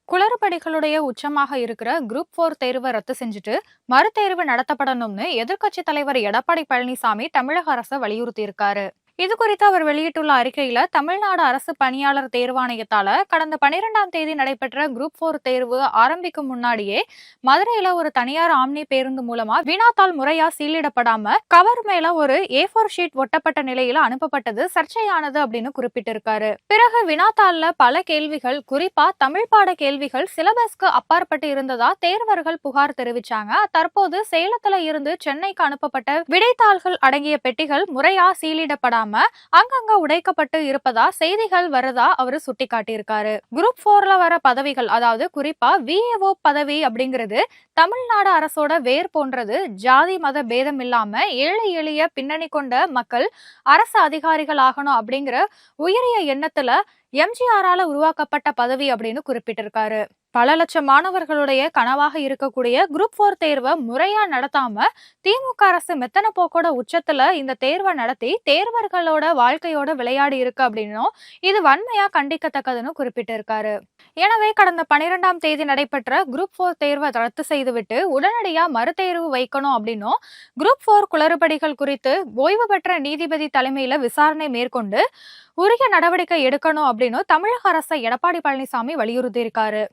குளறுபடிகளுடைய உச்சமாக இருக்கிற குரூப் 4 தேர்வை ரத்து செஞ்சுட்டு மறுதேர்வு நடத்தப்படணும்னு எதிர்க்கட்சி தலைவர் எடப்பாடி பழனிசாமி தமிழக அரசை வலியுறுத்தி இருக்காரு. இது குறித்து அவர் வெளியிட்டுள்ள அறிக்கையில, தமிழ்நாடு அரசு பணியாளர் தேர்வாணையத்தால கடந்த 12ஆம் தேதி நடைபெற்ற குரூப் 4 தேர்வு ஆரம்பிக்கும் முன்னாடியே மதுரையில ஒரு தனியார் ஆம்னி பேருந்து மூலமா வினாத்தாள் முறையா சீலிடப்படாம கவர் மேல ஒரு A4 ஷீட் ஒட்டப்பட்ட நிலையில அனுப்பப்பட்டது சர்ச்சையானது அப்படின்னு குறிப்பிட்டிருக்காரு. பிறகு வினாத்தாள்ல பல கேள்விகள், குறிப்பா தமிழ் பாட கேள்விகள் சிலபஸ்க்கு அப்பாற்பட்டு இருந்ததா தேர்வர்கள் புகார் தெரிவிச்சாங்க. தற்போது சேலத்துல இருந்து சென்னைக்கு அனுப்பப்பட்ட விடைத்தாள்கள் அடங்கிய பெட்டிகள் முறையா சீலிடப்படாம அங்கங்க உடைக்கப்பட்டு இருப்பதா செய்திகள் வரதா அவரு சுட்டிக்காட்டியிருக்காரு. குரூப் 4ல வர பதவிகள், அதாவது குறிப்பா VAO பதவி அப்படிங்கிறது தமிழ்நாடு அரசோட வேர் போன்றது. ஜாதி மத பேதம் இல்லாம ஏழை எளிய பின்னணி கொண்ட மக்கள் அரசு அதிகாரிகள் ஆகணும் அப்படிங்கிற உயரிய எண்ணத்துல எம்ஜிஆரால உருவாக்கப்பட்ட பதவி அப்படின்னு குறிப்பிட்டிருக்காரு. பல லட்சம் மாணவர்களுடைய கனவாக இருக்கக்கூடிய குரூப் 4 தேர்வை முறையா நடத்தாம திமுக அரசு மெத்தன போக்கோட உச்சத்துல இந்த தேர்வை நடத்தி தேர்வர்களோட வாழ்க்கையோட விளையாடி இருக்கு அப்படின்னும் இது வன்மையா கண்டிக்கத்தக்கதுன்னு குறிப்பிட்டிருக்காரு. எனவே கடந்த 12ஆம் தேதி நடைபெற்ற குரூப் 4 தேர்வை ரத்து செய்துவிட்டு உடனடியா மறுதேர்வு வைக்கணும் அப்படின்னும், குரூப் 4 குளறுபடிகள் குறித்து ஓய்வு பெற்ற நீதிபதி தலைமையில விசாரணை மேற்கொண்டு உரிய நடவடிக்கை எடுக்கணும் அப்படின்னு தமிழக அரசை எடப்பாடி பழனிசாமி வலியுறுத்தி இருக்காரு.